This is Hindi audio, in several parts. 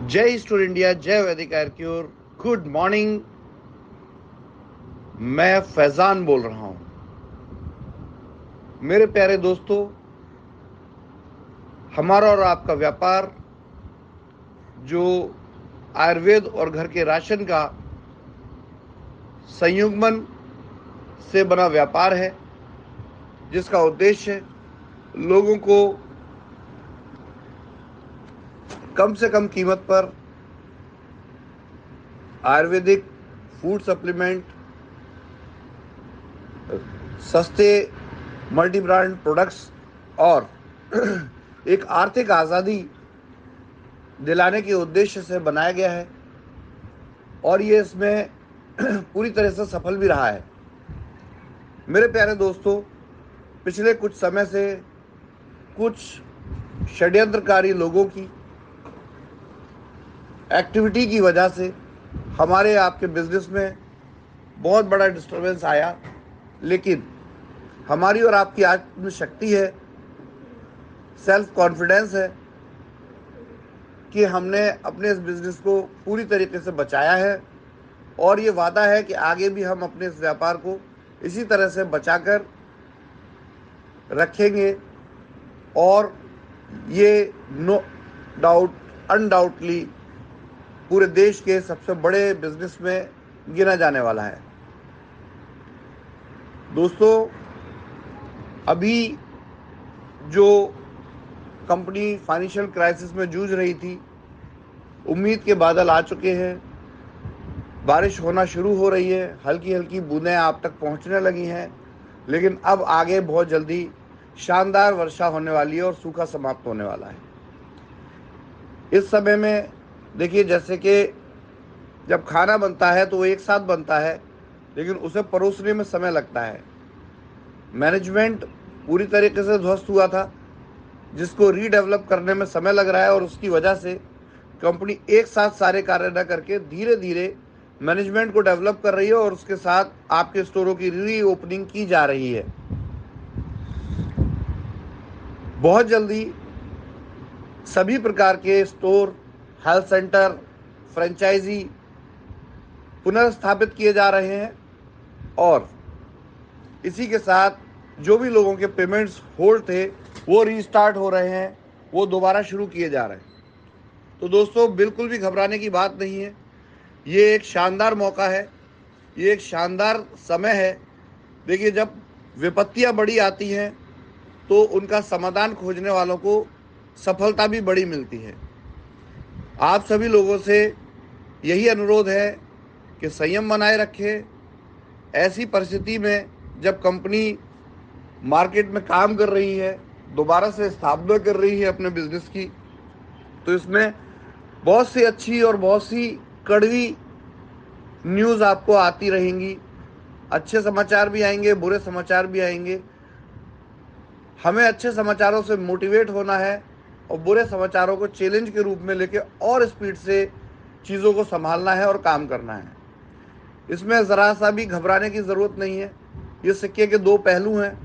जय स्टोर इंडिया, जय वैदिक आर्क्योर। Good morning. मैं फैजान बोल रहा हूं। मेरे प्यारे दोस्तों, हमारा और आपका व्यापार जो आयुर्वेद और घर के राशन का संयुग्मन से बना व्यापार है, जिसका उद्देश्य लोगों को कम से कम कीमत पर आयुर्वेदिक फूड सप्लीमेंट, सस्ते मल्टी ब्रांड प्रोडक्ट्स और एक आर्थिक आज़ादी दिलाने के उद्देश्य से बनाया गया है और ये इसमें पूरी तरह से सफल भी रहा है। मेरे प्यारे दोस्तों, पिछले कुछ समय से कुछ षड्यंत्रकारी लोगों की एक्टिविटी की वजह से हमारे आपके बिजनेस में बहुत बड़ा डिस्टर्बेंस आया, लेकिन हमारी और आपकी आत्मशक्ति है, सेल्फ कॉन्फिडेंस है कि हमने अपने इस बिजनेस को पूरी तरीके से बचाया है और ये वादा है कि आगे भी हम अपने इस व्यापार को इसी तरह से बचाकर रखेंगे और ये नो डाउट अनडाउटली पूरे देश के सबसे बड़े बिजनेस में गिना जाने वाला है। दोस्तों, अभी जो कंपनी फाइनेंशियल क्राइसिस में जूझ रही थी, उम्मीद के बादल आ चुके हैं, बारिश होना शुरू हो रही है, हल्की हल्की बूंदें आप तक पहुंचने लगी हैं, लेकिन अब आगे बहुत जल्दी शानदार वर्षा होने वाली है और सूखा समाप्त होने वाला है। इस समय में देखिए, जैसे कि जब खाना बनता है तो वो एक साथ बनता है, लेकिन उसे परोसने में समय लगता है। मैनेजमेंट पूरी तरीके से ध्वस्त हुआ था, जिसको रीडेवलप करने में समय लग रहा है और उसकी वजह से कंपनी एक साथ सारे कार्य न करके धीरे धीरे मैनेजमेंट को डेवलप कर रही है और उसके साथ आपके स्टोरों की री ओपनिंग की जा रही है। बहुत जल्दी सभी प्रकार के स्टोर, हेल्थ सेंटर, फ्रेंचाइजी पुनर्स्थापित किए जा रहे हैं और इसी के साथ जो भी लोगों के पेमेंट्स होल्ड थे वो रीस्टार्ट हो रहे हैं, वो दोबारा शुरू किए जा रहे हैं। तो दोस्तों, बिल्कुल भी घबराने की बात नहीं है। ये एक शानदार मौका है, ये एक शानदार समय है। देखिए, जब विपत्तियां बड़ी आती हैं तो उनका समाधान खोजने वालों को सफलता भी बड़ी मिलती है। आप सभी लोगों से यही अनुरोध है कि संयम बनाए रखें। ऐसी परिस्थिति में जब कंपनी मार्केट में काम कर रही है, दोबारा से स्थापना कर रही है अपने बिजनेस की, तो इसमें बहुत सी अच्छी और बहुत सी कड़वी न्यूज़ आपको आती रहेंगी। अच्छे समाचार भी आएंगे, बुरे समाचार भी आएंगे। हमें अच्छे समाचारों से मोटिवेट होना है और बुरे समाचारों को चैलेंज के रूप में लेके और स्पीड से चीज़ों को संभालना है और काम करना है। इसमें ज़रा सा भी घबराने की ज़रूरत नहीं है। ये सिक्के के दो पहलू हैं।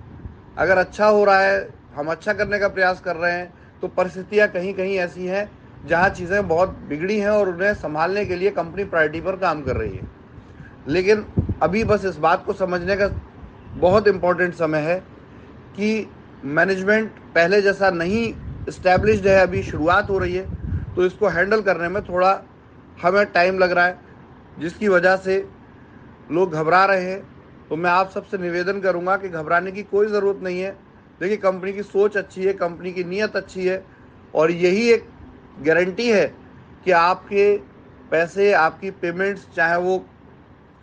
अगर अच्छा हो रहा है, हम अच्छा करने का प्रयास कर रहे हैं, तो परिस्थितियाँ कहीं कहीं ऐसी हैं जहाँ चीज़ें बहुत बिगड़ी हैं और उन्हें संभालने के लिए कंपनी प्रायोरिटी पर काम कर रही है। लेकिन अभी बस इस बात को समझने का बहुत इम्पोर्टेंट समय है कि मैनेजमेंट पहले जैसा नहीं इस्टेब्लिश्ड है, अभी शुरुआत हो रही है, तो इसको हैंडल करने में थोड़ा हमें टाइम लग रहा है, जिसकी वजह से लोग घबरा रहे हैं। तो मैं आप सबसे निवेदन करूंगा कि घबराने की कोई ज़रूरत नहीं है। देखिए, कंपनी की सोच अच्छी है, कंपनी की नीयत अच्छी है और यही एक गारंटी है कि आपके पैसे, आपकी पेमेंट्स, चाहे वो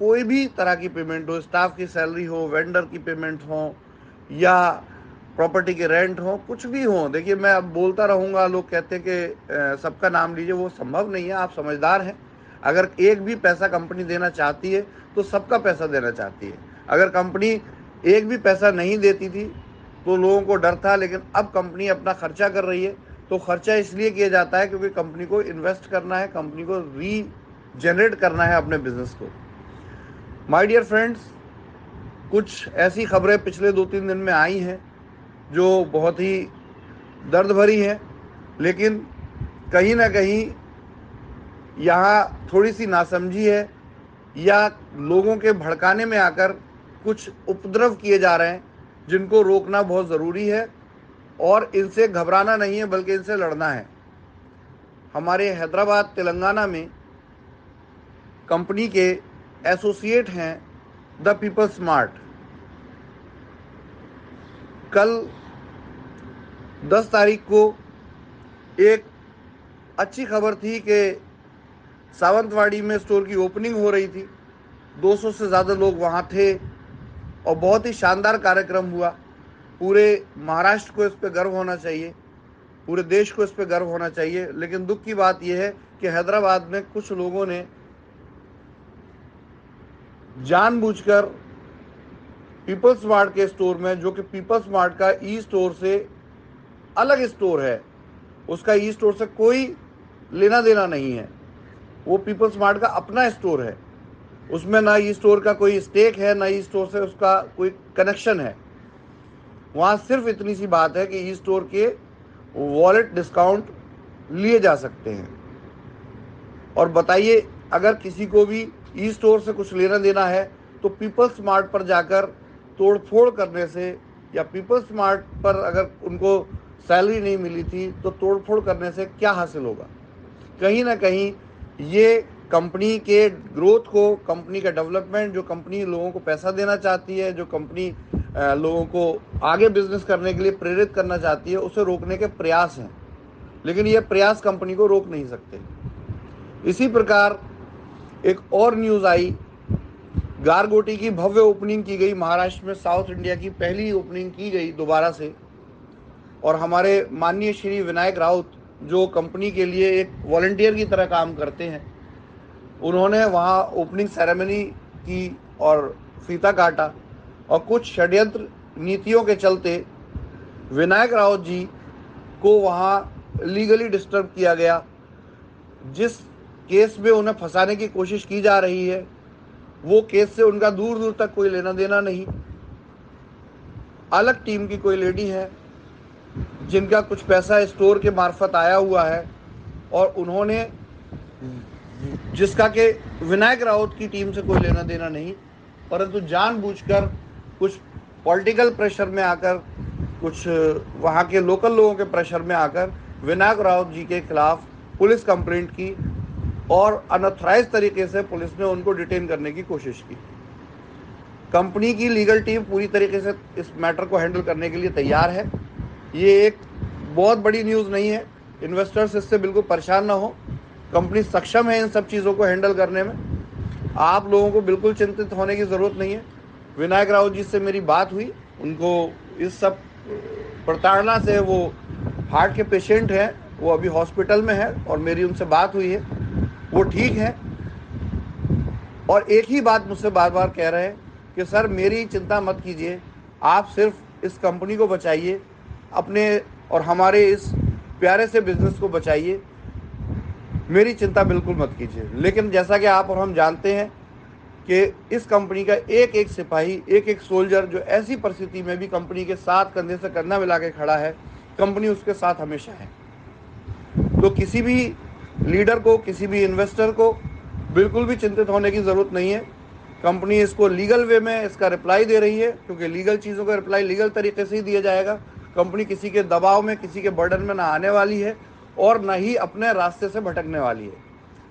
कोई भी तरह की पेमेंट हो, स्टाफ की सैलरी हो, वेंडर की पेमेंट हो या प्रॉपर्टी के रेंट हो, कुछ भी हो। देखिए, मैं अब बोलता रहूँगा, लोग कहते हैं कि सबका नाम लीजिए, वो संभव नहीं है। आप समझदार हैं। अगर एक भी पैसा कंपनी देना चाहती है तो सबका पैसा देना चाहती है। अगर कंपनी एक भी पैसा नहीं देती थी तो लोगों को डर था, लेकिन अब कंपनी अपना खर्चा कर रही है। तो खर्चा इसलिए किया जाता है क्योंकि कंपनी को इन्वेस्ट करना है, कंपनी को रीजनरेट करना है अपने बिजनेस को। माय डियर फ्रेंड्स, कुछ ऐसी खबरें पिछले 2-3 दिन में आई हैं जो बहुत ही दर्द भरी हैं, लेकिन कहीं ना कहीं यहाँ थोड़ी सी नासमझी है या लोगों के भड़काने में आकर कुछ उपद्रव किए जा रहे हैं, जिनको रोकना बहुत ज़रूरी है और इनसे घबराना नहीं है बल्कि इनसे लड़ना है। हमारे हैदराबाद तेलंगाना में कंपनी के एसोसिएट हैं द पीपल स्मार्ट। कल 10 तारीख को एक अच्छी खबर थी कि सावंतवाड़ी में स्टोर की ओपनिंग हो रही थी। 200 से ज़्यादा लोग वहाँ थे और बहुत ही शानदार कार्यक्रम हुआ। पूरे महाराष्ट्र को इस पर गर्व होना चाहिए, पूरे देश को इस पर गर्व होना चाहिए। लेकिन दुख की बात यह है कि हैदराबाद में कुछ लोगों ने जानबूझकर पीपल स्मार्ट के स्टोर में, जो कि पीपल स्मार्ट का ई स्टोर से अलग स्टोर है, उसका ई स्टोर से कोई लेना देना नहीं है, वो पीपल स्मार्ट का अपना स्टोर है, उसमें ना ई स्टोर का कोई स्टेक है, ना ई स्टोर से उसका कोई कनेक्शन है। वहाँ सिर्फ इतनी सी बात है कि ई स्टोर के वॉलेट डिस्काउंट लिए जा सकते हैं। और बताइए, अगर किसी को भी ई स्टोर से कुछ लेना देना है तो पीपल स्मार्ट पर जाकर तोड़फोड़ करने से, या पीपल स्मार्ट पर अगर उनको सैलरी नहीं मिली थी तो तोड़फोड़ करने से क्या हासिल होगा? कहीं ना कहीं ये कंपनी के ग्रोथ को, कंपनी का डेवलपमेंट, जो कंपनी लोगों को पैसा देना चाहती है, जो कंपनी लोगों को आगे बिजनेस करने के लिए प्रेरित करना चाहती है, उसे रोकने के प्रयास हैं। लेकिन ये प्रयास कंपनी को रोक नहीं सकते। इसी प्रकार एक और न्यूज़ आई, गारगोटी की भव्य ओपनिंग की गई। महाराष्ट्र में साउथ इंडिया की पहली ओपनिंग की गई दोबारा से, और हमारे माननीय श्री विनायक राउत, जो कंपनी के लिए एक वॉलंटियर की तरह काम करते हैं, उन्होंने वहाँ ओपनिंग सेरेमनी की और फीता काटा। और कुछ षड्यंत्र नीतियों के चलते विनायक राउत जी को वहाँ लीगली डिस्टर्ब किया गया। जिस केस में उन्हें फंसाने की कोशिश की जा रही है, वो केस से उनका दूर दूर तक कोई लेना देना नहीं। अलग टीम की कोई लेडी है जिनका कुछ पैसा स्टोर के मार्फत आया हुआ है, और उन्होंने, जिसका कि विनायक राउत की टीम से कोई लेना देना नहीं, परंतु जानबूझकर कुछ पॉलिटिकल प्रेशर में आकर, कुछ वहाँ के लोकल लोगों के प्रेशर में आकर विनायक राउत जी के खिलाफ पुलिस कंप्लेंट की, और अनऑथराइज तरीके से पुलिस ने उनको डिटेन करने की कोशिश की। कंपनी की लीगल टीम पूरी तरीके से इस मैटर को हैंडल करने के लिए तैयार है। ये एक बहुत बड़ी न्यूज़ नहीं है, इन्वेस्टर्स इससे बिल्कुल परेशान ना हो। कंपनी सक्षम है इन सब चीज़ों को हैंडल करने में। आप लोगों को बिल्कुल चिंतित होने की ज़रूरत नहीं है। विनायक राउत जी से मेरी बात हुई, उनको इस सब प्रताड़ना से, वो हार्ट के पेशेंट हैं, वो अभी हॉस्पिटल में है, और मेरी उनसे बात हुई है, वो ठीक है। और एक ही बात मुझसे बार बार कह रहे हैं कि सर मेरी चिंता मत कीजिए, आप सिर्फ इस कंपनी को बचाइए, अपने और हमारे इस प्यारे से बिजनेस को बचाइए, मेरी चिंता बिल्कुल मत कीजिए। लेकिन जैसा कि आप और हम जानते हैं कि इस कंपनी का एक एक सिपाही, एक एक सोल्जर, जो ऐसी परिस्थिति में भी कंपनी के साथ कंधे से कंधा मिला के खड़ा है, कंपनी उसके साथ हमेशा है। तो किसी भी लीडर को, किसी भी इन्वेस्टर को बिल्कुल भी चिंतित होने की ज़रूरत नहीं है। कंपनी इसको लीगल वे में इसका रिप्लाई दे रही है, क्योंकि लीगल चीज़ों का रिप्लाई लीगल तरीके से ही दिया जाएगा। कंपनी किसी के दबाव में, किसी के बर्डन में ना आने वाली है, और ना ही अपने रास्ते से भटकने वाली है।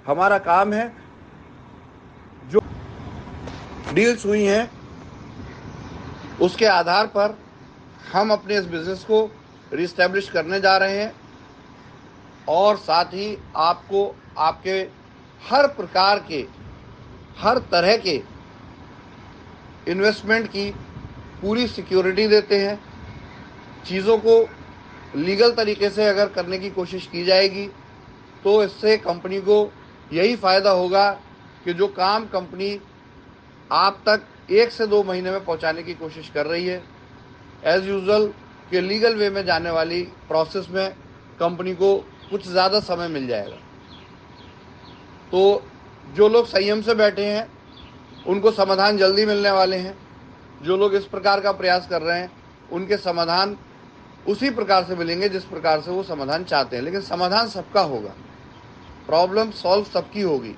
हमारा काम है, जो डील्स हुई हैं उसके आधार पर हम अपने इस बिज़नेस को रिस्टैब्लिश करने जा रहे हैं, और साथ ही आपको आपके हर प्रकार के, हर तरह के इन्वेस्टमेंट की पूरी सिक्योरिटी देते हैं। चीज़ों को लीगल तरीके से अगर करने की कोशिश की जाएगी तो इससे कंपनी को यही फ़ायदा होगा कि जो काम कंपनी आप तक 1 से 2 महीने में पहुंचाने की कोशिश कर रही है, एज़ यूजुअल के लीगल वे में जाने वाली प्रोसेस में कंपनी को कुछ ज़्यादा समय मिल जाएगा। तो जो लोग संयम से बैठे हैं उनको समाधान जल्दी मिलने वाले हैं। जो लोग इस प्रकार का प्रयास कर रहे हैं उनके समाधान उसी प्रकार से मिलेंगे जिस प्रकार से वो समाधान चाहते हैं, लेकिन समाधान सबका होगा। प्रॉब्लम सॉल्व सबकी होगी,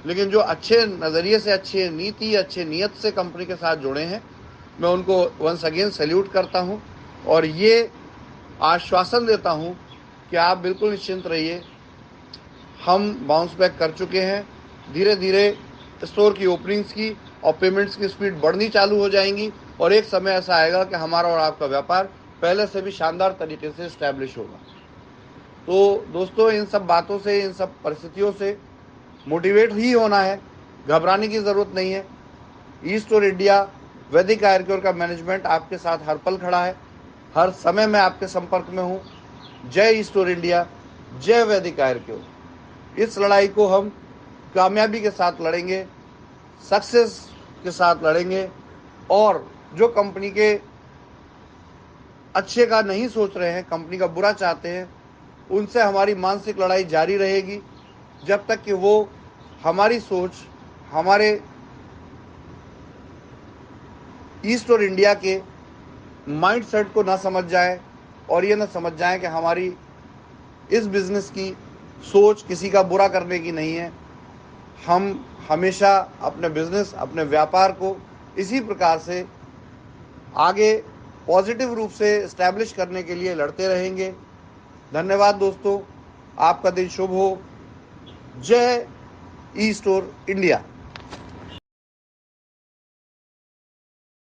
लेकिन जो अच्छे नज़रिए से, अच्छे नीति, अच्छे नियत से कंपनी के साथ जुड़े हैं, मैं उनको वंस अगेन सैल्यूट करता हूं और ये आश्वासन देता हूं कि आप बिल्कुल निश्चिंत रहिए, हम बाउंस बैक कर चुके हैं। धीरे धीरे स्टोर की ओपनिंग्स की और पेमेंट्स की स्पीड बढ़नी चालू हो जाएंगी और एक समय ऐसा आएगा कि हमारा और आपका व्यापार पहले से भी शानदार तरीके से इस्टेब्लिश होगा। तो दोस्तों, इन सब बातों से, इन सब परिस्थितियों से मोटिवेट ही होना है, घबराने की ज़रूरत नहीं है। ईस्ट और इंडिया वैदिक आयुर्वेद का मैनेजमेंट आपके साथ हर पल खड़ा है, हर समय मैं आपके संपर्क में हूँ। जय ईस्ट और इंडिया, जय वैदिक आयुर्वेद। इस लड़ाई को हम कामयाबी के साथ लड़ेंगे, सक्सेस के साथ लड़ेंगे और जो कंपनी के अच्छे का नहीं सोच रहे हैं, कंपनी का बुरा चाहते हैं, उनसे हमारी मानसिक लड़ाई जारी रहेगी जब तक कि वो हमारी सोच, हमारे ईस्ट और इंडिया के माइंडसेट को ना समझ जाए और ये ना समझ जाए कि हमारी इस बिज़नेस की सोच किसी का बुरा करने की नहीं है। हम हमेशा अपने बिज़नेस, अपने व्यापार को इसी प्रकार से आगे पॉजिटिव रूप से इस्टेब्लिश करने के लिए लड़ते रहेंगे। धन्यवाद दोस्तों, आपका दिन शुभ हो। जय ईस्ट और इंडिया।